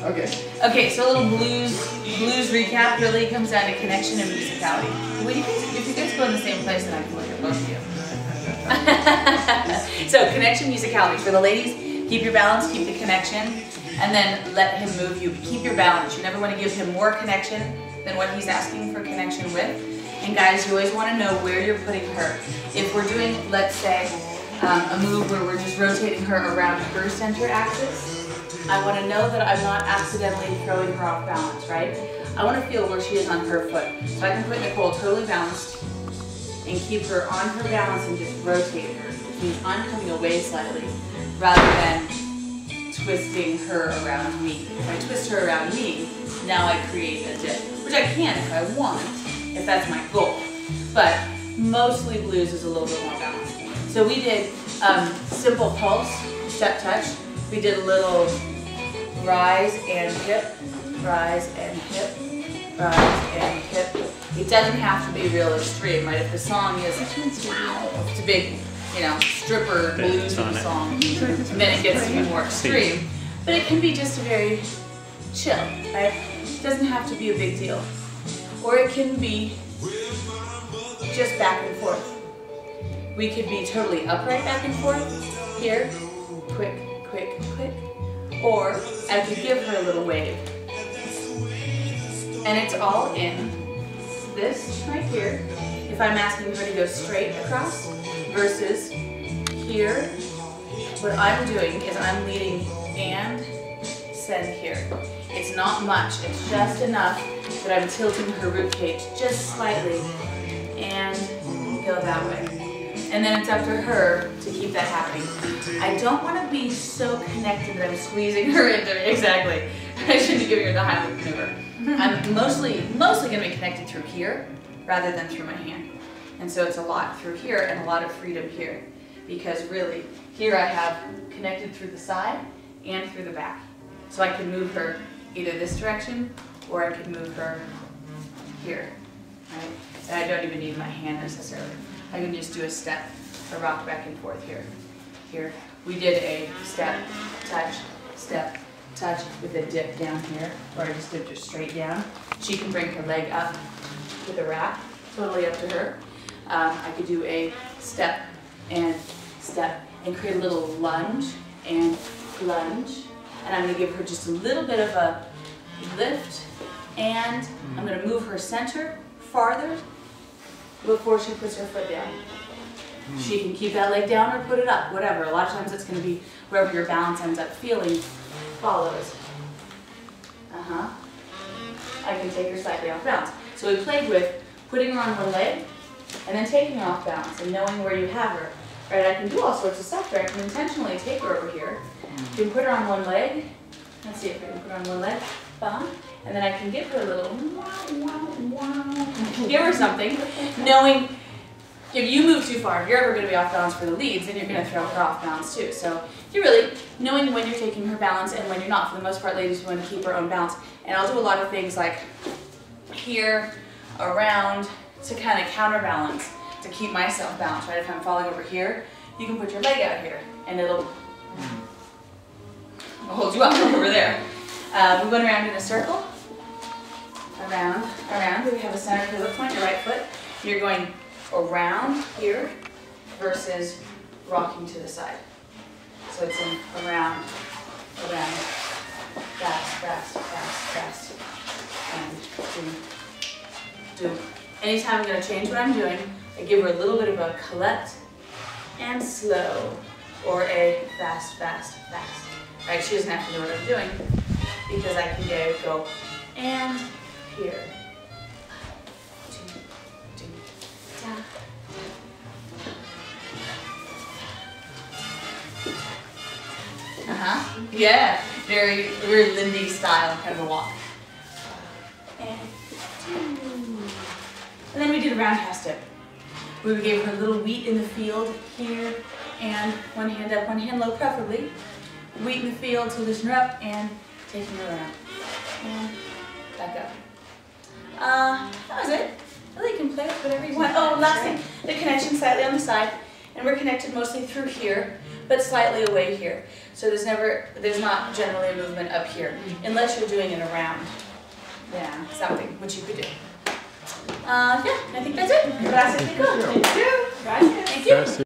Okay. Okay, so a little blues recap really comes down to connection and musicality. Well, if you guys go in the same place, then I can look at both of you. So connection, musicality. For the ladies, keep your balance, keep the connection, and then let him move you. Keep your balance. You never want to give him more connection than what he's asking for connection with. And guys, you always want to know where you're putting her. If we're doing, let's say, a move where we're just rotating her around her center axis, I want to know that I'm not accidentally throwing her off balance, right? I want to feel where she is on her foot. So I can put Nicole totally balanced and keep her on her balance and just rotate her. Which means I'm coming away slightly rather than twisting her around me. If I twist her around me, now I create a dip, which I can if I want, if that's my goal. But mostly blues is a little bit more balanced. So we did simple pulse, step touch. We did a little rise and hip, rise and hip, rise and hip. It doesn't have to be real extreme, right? If the song is, wow, it's a big, you know, stripper blues song, and then it gets to be more extreme. But it can be just a very chill, right? It doesn't have to be a big deal. Or it can be just back and forth. We could be totally upright back and forth, here, quick, quick, quick. Or I could give her a little wave. And it's all in this right here. If I'm asking her to go straight across versus here, what I'm doing is I'm leading and send here. It's not much, it's just enough that I'm tilting her rib cage just slightly and go that way. And then it's up to her to keep that happening. I don't want to be so connected that I'm squeezing her into it. Exactly. I shouldn't be giving her the Heimlich maneuver. I'm mostly going to be connected through here rather than through my hand. And so it's a lot through here and a lot of freedom here. Because really, here I have connected through the side and through the back. So I can move her either this direction or I can move her here. Right? And I don't even need my hand necessarily. I can just do a step, a rock back and forth here. Here. We did a step, touch, with a dip down here, or I just dipped her straight down. She can bring her leg up with a wrap, totally up to her. I could do a step, and create a little lunge, and lunge. And I'm going to give her just a little bit of a lift, and I'm going to move her center farther before she puts her foot down. She can keep that leg down or put it up, whatever. A lot of times it's going to be wherever your balance ends up feeling follows. I can take her slightly off balance. So we played with putting her on one leg and then taking her off balance and knowing where you have her. Right? I can do all sorts of stuff there. I can intentionally take her over here. You can put her on one leg. Let's see if I can put her on one leg. And then I can give her a little give her something, knowing if you move too far, if you're ever going to be off balance for the leads, then you're going to throw her off balance too. So you're really knowing when you're taking her balance and when you're not. For the most part, ladies want to keep her own balance. And I'll do a lot of things like here, around, to kind of counterbalance, to keep myself balanced, right? If I'm falling over here, you can put your leg out here and it'll hold you up over there. We went around in a circle. Around. We have a center pivot point, your right foot. You're going around here versus rocking to the side. So it's in around, fast, and do. Anytime I'm going to change what I'm doing, I give her a little bit of a collect and slow, or a fast. Right? She doesn't have to know what I'm doing because I can go and here. Yeah, very Lindy style kind of a walk. And then we did a roundhouse dip. We gave her a little wheat in the field here, and one hand up, one hand low preferably. Wheat in the field to loosen her up and taking her around. And back up. That was it. Really, you can play with whatever you want. Oh, last thing, the connection slightly on the side, and we're connected mostly through here. but slightly away here. So there's not generally a movement up here, unless you're doing it around, yeah, something, which you could do. Yeah, I think that's it. Gracias, Nico. Thank you. Gracias. Thank you.